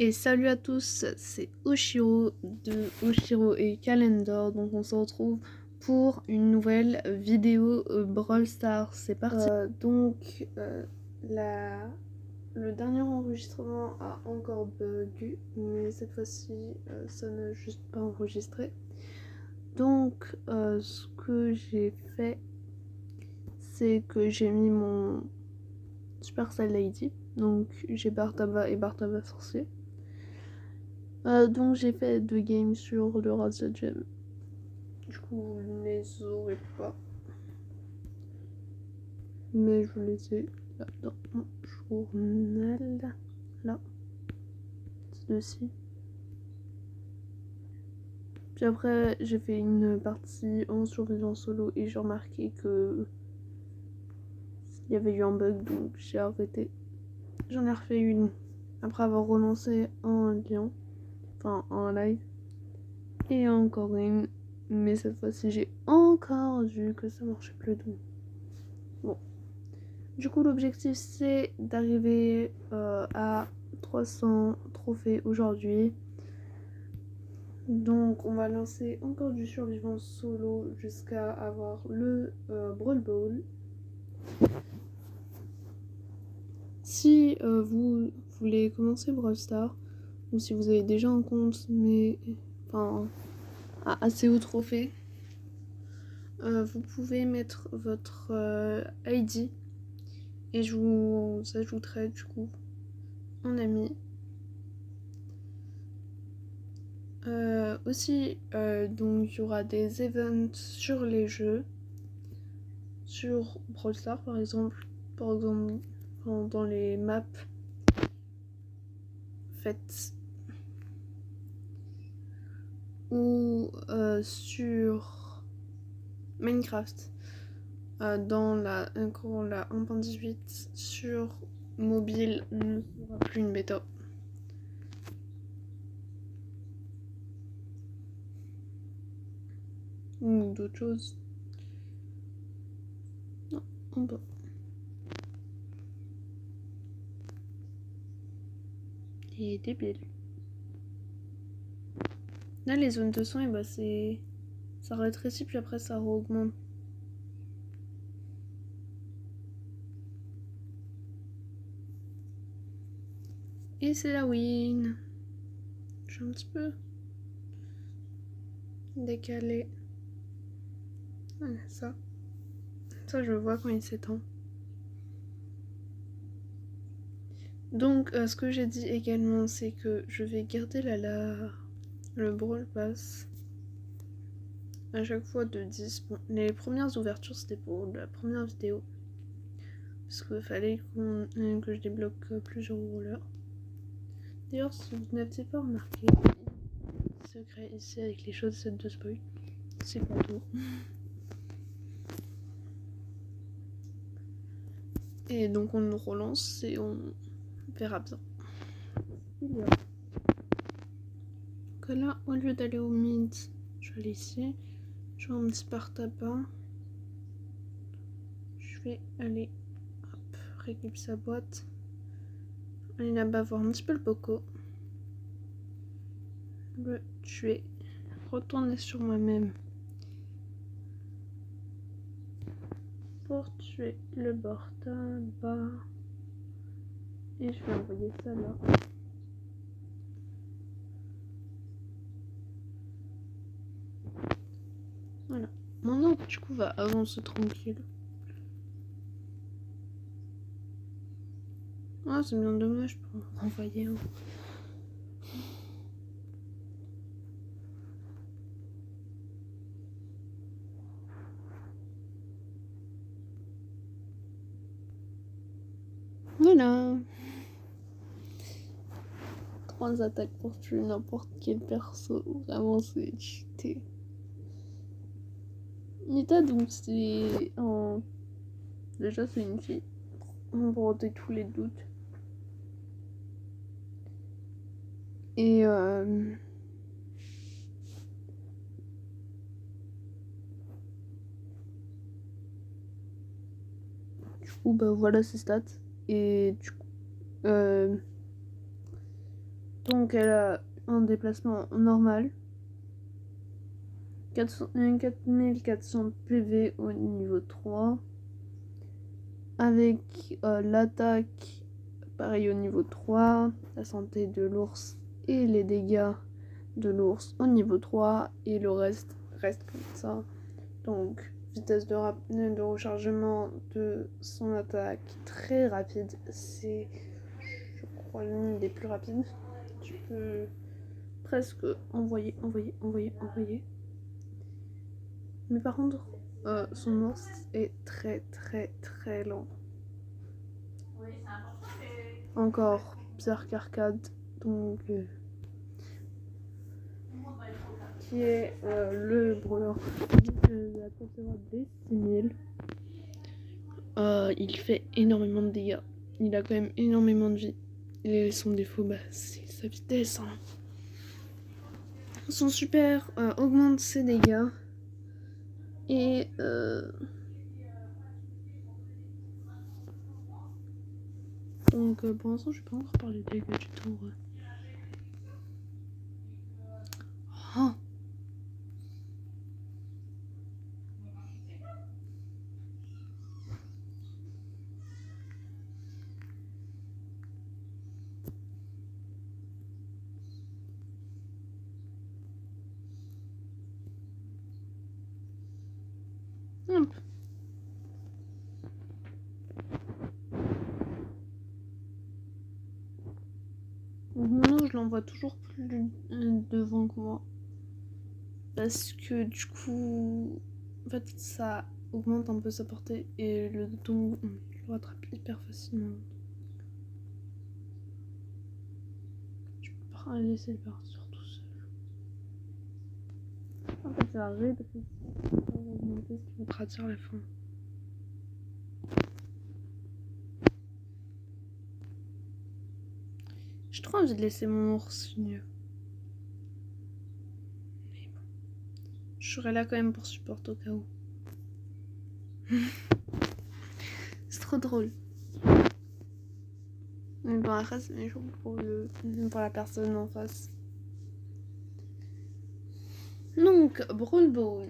Et salut à tous, c'est Oshiro de Oshiro et Calendar. Donc on se retrouve pour une nouvelle vidéo Brawl Stars. C'est parti. Le dernier enregistrement a encore bug, mais cette fois-ci ça n'a juste pas enregistré. Donc ce que j'ai fait, c'est que j'ai mis mon Supercell Lady. Donc j'ai Bartaba et Bartaba sorcier. Donc j'ai fait 2 games sur le Rasa Gem. Du coup vous ne les aurez pas. Mais je les ai là dans mon journal. Là. Ceux-ci. Puis après j'ai fait une partie en survivant solo et j'ai remarqué que il y avait eu un bug, donc j'ai arrêté. J'en ai refait une après avoir relancé un lien. Enfin un live. Et encore une. Mais cette fois-ci j'ai encore vu que ça marchait plus donc. Bon. Du coup l'objectif c'est d'arriver à 300 trophées aujourd'hui. Donc on va lancer encore du survivant solo jusqu'à avoir le Brawl Ball. Si vous voulez commencer Brawl Stars, ou si vous avez déjà un compte mais enfin assez haut trophée, vous pouvez mettre votre ID et je vous ajouterai du coup en ami. Aussi, donc il y aura des events sur les jeux, sur Brawl Stars par exemple dans les maps faites, ou sur Minecraft dans la 1.18 sur mobile ne sera plus une bêta. Ou d'autres choses. Non, en bas. Il est débile. Là, les zones de son, et bah ça rétrécit puis après ça augmente. Et c'est la win. Je suis un petit peu décalé. Voilà, ça je le vois quand il s'étend. Donc ce que j'ai dit également, c'est que je vais garder le Brawl Pass à chaque fois de 10. Bon, les premières ouvertures c'était pour la première vidéo, parce qu'il fallait que je débloque plusieurs rouleurs. D'ailleurs, si vous n'avez pas remarqué, secret ici avec les chaussettes de spoil, c'est pas tout. Et donc on relance et on verra bien. Donc là, au lieu d'aller au mid, je vais aller ici. Je vais un petit par-tabac. Je vais aller récupérer sa boîte. Aller là-bas voir un petit peu le Poco. Le tuer. Retourner sur moi-même. Pour tuer le Bartaba. Et je vais envoyer ça là. Voilà. Maintenant, du coup, va avancer tranquille. Ah, c'est bien dommage pour renvoyer. Hein. Voilà. 3 attaques pour tuer n'importe quel perso. Vraiment, c'est cheaté. Nita, donc, c'est en. Déjà, c'est une fille. Pour ôter tous les doutes. Et du coup, bah voilà ses stats. Et du coup, Donc elle a un déplacement normal. 4400 PV au niveau 3. Avec l'attaque, pareil au niveau 3. La santé de l'ours et les dégâts de l'ours au niveau 3. Et le reste comme ça. Donc vitesse de rechargement de son attaque très rapide. C'est, je crois, l'une des plus rapides. Tu peux presque envoyer. Mais par contre, son ours est très lent. Encore Berserk Arcade, donc qui est le brawler de la conserve des 6000. Il fait énormément de dégâts. Il a quand même énormément de vie. Et son défaut, c'est sa vitesse. Hein. Son super augmente ses dégâts. Et donc pour l'instant, je vais pas encore parler des dégâts du tour. Oh. Hop. Non, je l'envoie toujours plus devant que moi. Parce que du coup, en fait, ça augmente un peu sa portée et le don, je le rattrape hyper facilement. Je peux pas laisser le partir tout seul. En fait, ça va rétrécir pour augmenter ce qui va te rater à la fin. J'ai trop envie de laisser mon ours finir. Mais bon. Je serai là quand même pour supporter au cas où. C'est trop drôle. Mais bon, après, c'est méchant pour la personne en face. Donc, Brawl Ball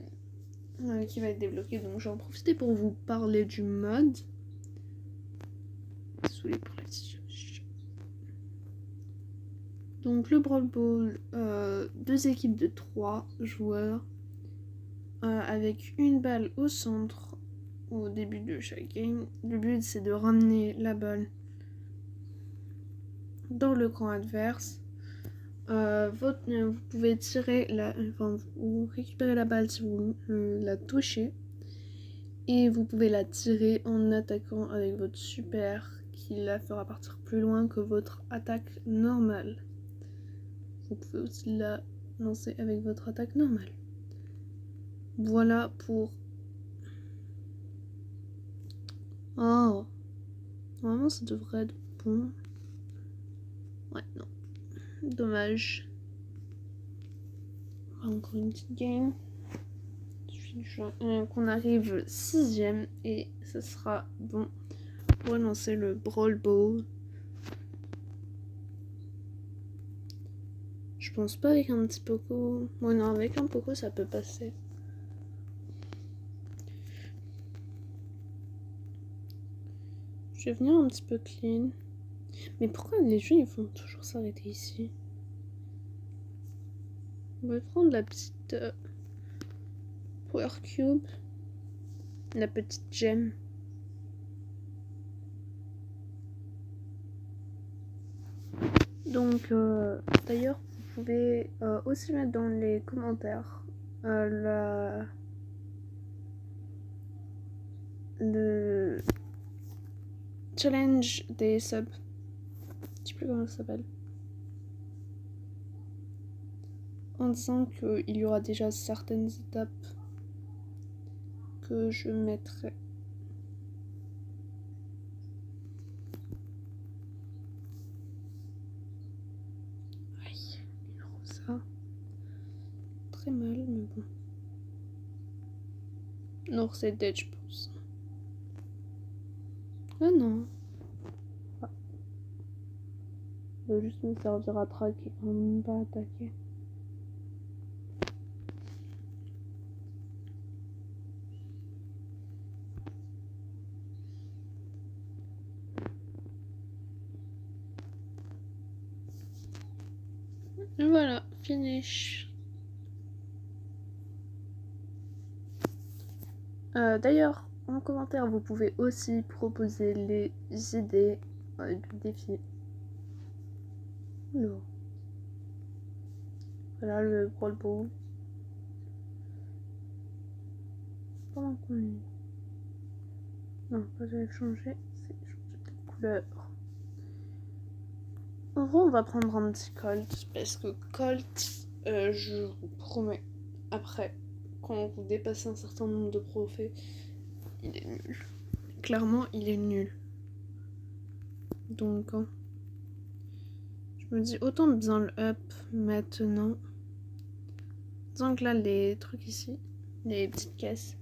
qui va être débloqué. Donc, j'en profite pour vous parler du mode. Désolée pour la situation. Donc, le Brawl Ball, 2 équipes de 3 joueurs avec une balle au centre au début de chaque game. Le but, c'est de ramener la balle dans le camp adverse. Vous pouvez tirer vous récupérez la balle si vous la touchez et vous pouvez la tirer en attaquant avec votre super qui la fera partir plus loin que votre attaque normale. Vous pouvez aussi la lancer avec votre attaque normale. Voilà pour... Oh, normalement ça devrait être bon. Ouais, non. Dommage. Encore une petite game. Qu'on arrive 6ème et ce sera bon pour lancer le Brawl Ball. Je pense pas avec un petit Poco. Bon, non, avec un Poco ça peut passer. Je vais venir un petit peu clean. Mais pourquoi les jeux ils font toujours s'arrêter ici? On va prendre la petite Power Cube. La petite gemme. Donc, d'ailleurs, vous pouvez aussi mettre dans les commentaires le challenge des subs. Je sais plus comment ça s'appelle. En disant qu'il y aura déjà certaines étapes que je mettrai. Aïe, il roule ça. Très mal, mais bon. Non, c'est dead, je pense. Ah non. Ah. Ça va juste me servir à traquer quand même, pas attaquer. Et voilà, finish. D'ailleurs, en commentaire, vous pouvez aussi proposer les idées du défi. Non. Voilà le Brawl Ball. Pendant qu'on est... Non, pas j'avais changé, c'est changer de couleur. En gros, on va prendre un petit Colt, parce que Colt, je vous promets, après, quand vous dépassez un certain nombre de trophées, il est nul. Clairement, il est nul. Donc, hein, je me dis autant bien le up maintenant. Donc là, les trucs ici, les petites caisses,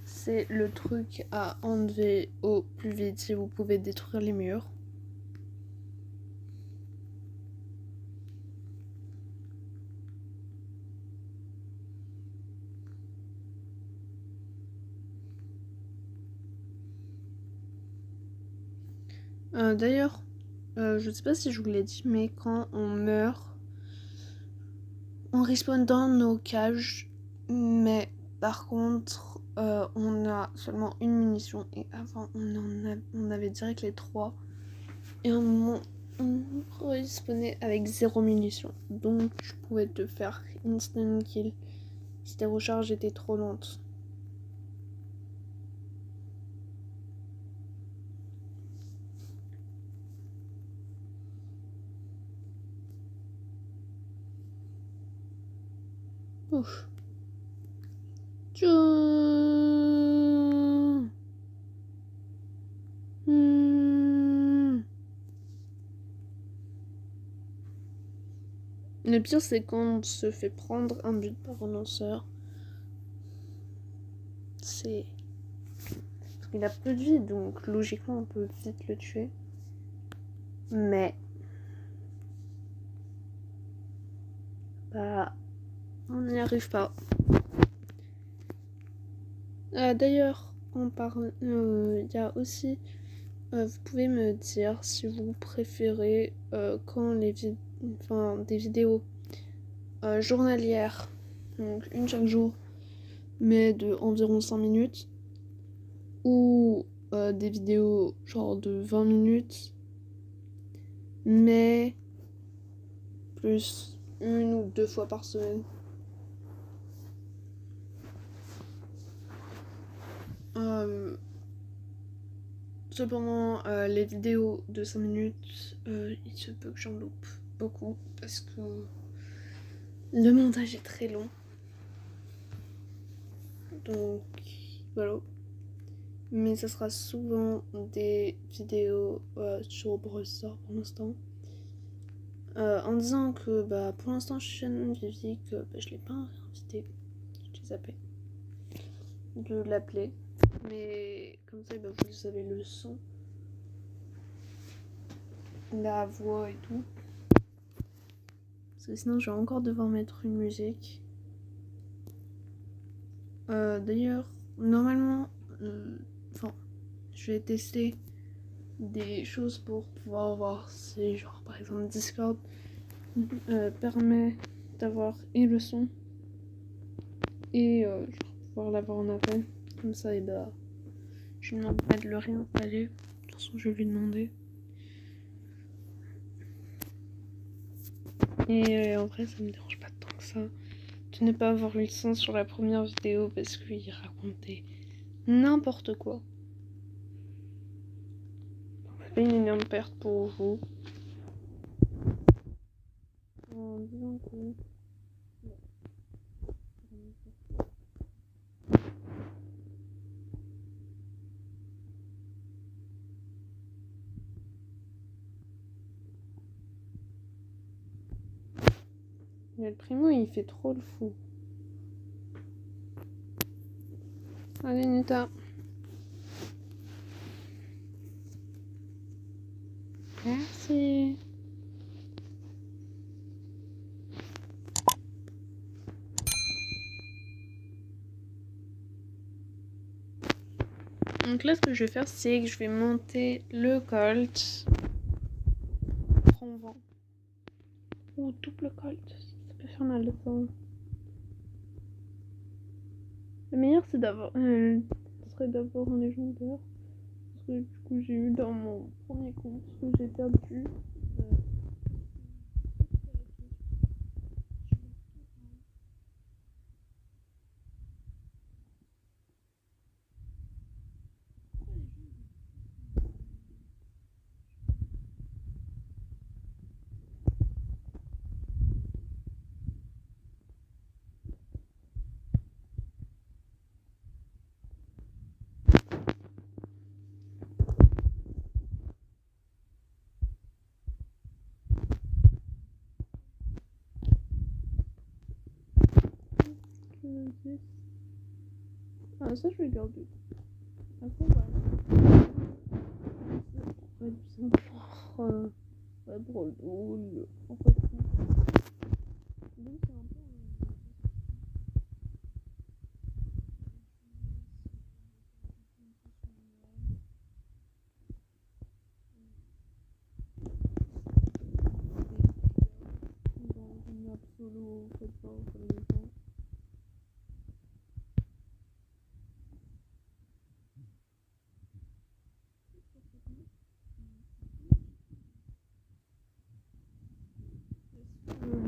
c'est le truc à enlever au plus vite si vous pouvez détruire les murs. D'ailleurs, je sais pas si je vous l'ai dit, mais quand on meurt, on respawn dans nos cages, mais par contre, on a seulement une munition et avant on avait direct les 3 et à un moment on respawnait avec 0 munition, donc je pouvais te faire instant kill si tes recharges étaient trop lentes. Ouf. Le pire, c'est quand on se fait prendre un but par un lanceur. C'est... Parce qu'il a peu de vie, donc logiquement on peut vite le tuer. Mais... bah... on n'y arrive pas. D'ailleurs, on parle... il y a aussi... vous pouvez me dire si vous préférez quand les des vidéos journalières, donc une chaque jour, mais de environ 5 minutes, ou des vidéos genre de 20 minutes, mais plus 1 ou 2 fois par semaine. Cependant, les vidéos de 5 minutes, il se peut que j'en loupe beaucoup parce que le montage est très long. Donc voilà. Mais ça sera souvent des vidéos sur Brawl Stars pour l'instant. En disant que bah, pour l'instant je suis Vivi, que bah, je l'ai pas invité. J'ai zappé de l'appeler. Mais comme ça bah, vous savez le son, la voix et tout. Parce que sinon je vais encore devoir mettre une musique. D'ailleurs, normalement, je vais tester des choses pour pouvoir voir si, genre par exemple Discord permet d'avoir et le son et genre, pouvoir l'avoir en appel. Comme ça, et bah, je ne demande pas de le rien aller. De toute façon, je vais lui demander. Et en vrai, ça me dérange pas tant que ça de ne pas avoir eu le son sur la première vidéo parce qu'il racontait n'importe quoi. C'est une énorme perte pour vous. En disant que... Mais le primo il fait trop le fou. Allez Nita. Merci. Donc là, ce que je vais faire, c'est que je vais monter le Colt. Prends vent. Ou double Colt. Ça peut faire mal de temps. Le meilleur, c'est d'avoir. Ce serait d'avoir un légendaire. Parce que du coup, j'ai eu dans mon premier compte que j'ai perdu. Ah, ça, je vais garder. Après, voilà. Ouais, du sang ouais, drôle. En fait, donc, c'est un peu. Dans une map solo, faites pas comme les gens.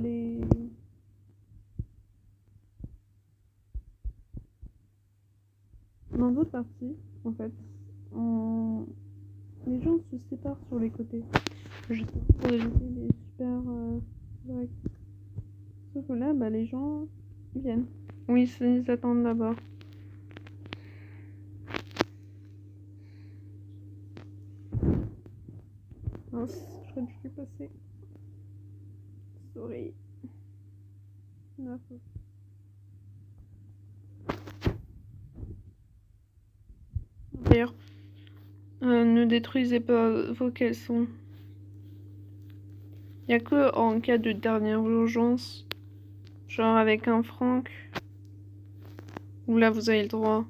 Les... Dans d'autres parties, en fait, les gens se séparent sur les côtés. Justement, pour éviter les super directs. Sauf que là, bah, les gens ils viennent. Oui, ils attendent d'abord. Mince, j'aurais dû passer. Sorry. Ma faute. D'ailleurs, ne détruisez pas vos caissons. Il n'y a que en cas de dernière urgence, genre avec un franc, où là vous avez le droit.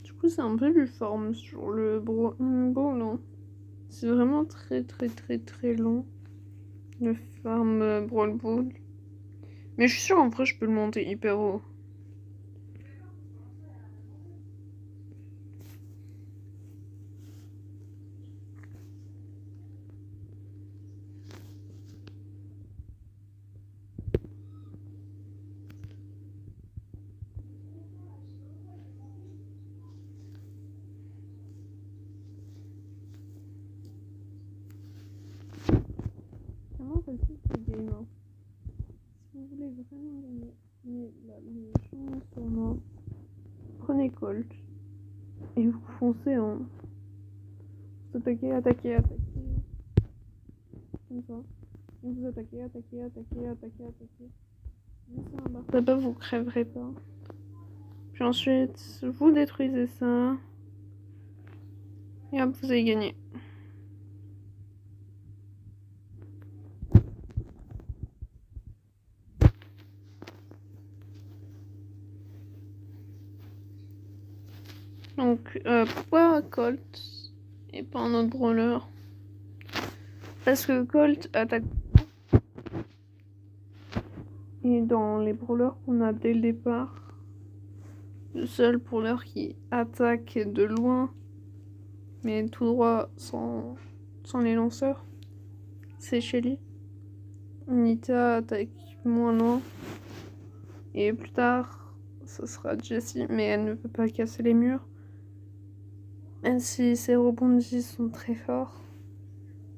Du coup, c'est un peu du forme sur le bon, non. C'est vraiment très long. Le farm Brawl Ball. Mais je suis sûre en vrai je peux le monter hyper haut. Vraiment facile ce game. Hein. Si vous voulez vraiment gagner les gens sur moi, prenez Colt. Et vous foncez en... Vous attaquez. Comme ça. Et vous attaquez. Là-bas, vous crèverez pas. Puis ensuite, vous détruisez ça. Et hop, vous avez gagné. Donc, pourquoi Colt et pas un autre brawler? Parce que Colt attaque. Et dans les brawlers qu'on a dès le départ, le seul brawler qui attaque de loin, mais tout droit sans les lanceurs, c'est Shelly. Nita attaque moins loin. Et plus tard, ce sera Jessie, mais elle ne peut pas casser les murs. Même si ses rebondis sont très forts.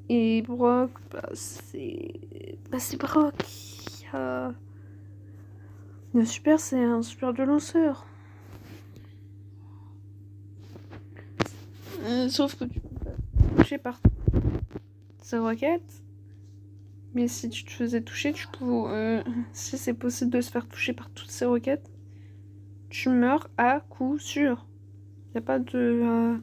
Et Brock, c'est Brock. Le super, c'est un super de lanceur. Sauf que tu peux pas toucher par ses roquettes. Mais si tu te faisais toucher, tu peux. Si c'est possible de se faire toucher par toutes ces roquettes, tu meurs à coup sûr. Y a pas de...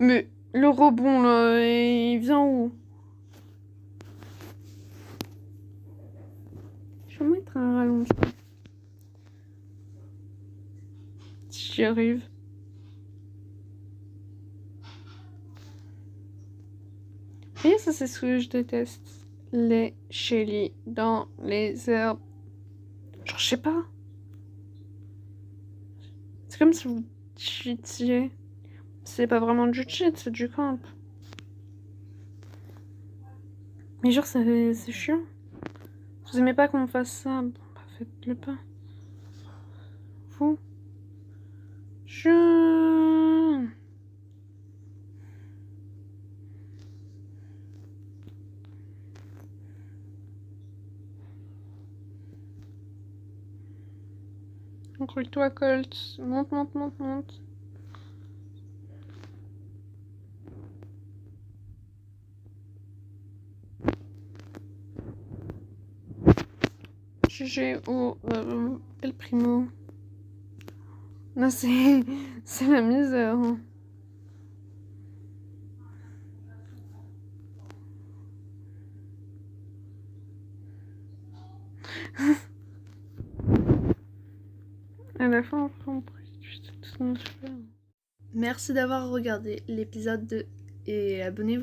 Mais le rebond, là, il vient où? Je vais mettre un rallonge. Si j'y arrive. Et ça, c'est ce que je déteste. Les chélis dans les herbes. Genre, je sais pas. C'est comme si vous cheatiez. C'est pas vraiment du cheat, c'est du camp. Mais genre, c'est chiant. Vous aimez pas qu'on fasse ça? Bon, bah faites-le pas. Vous? Je... Accroche-toi, Colt. Monte, monte, monte, monte. GG au El Primo. Non, c'est la misère. Hein. À la fin, on prend tout nos cheveux. Merci d'avoir regardé l'épisode 2 et abonnez-vous.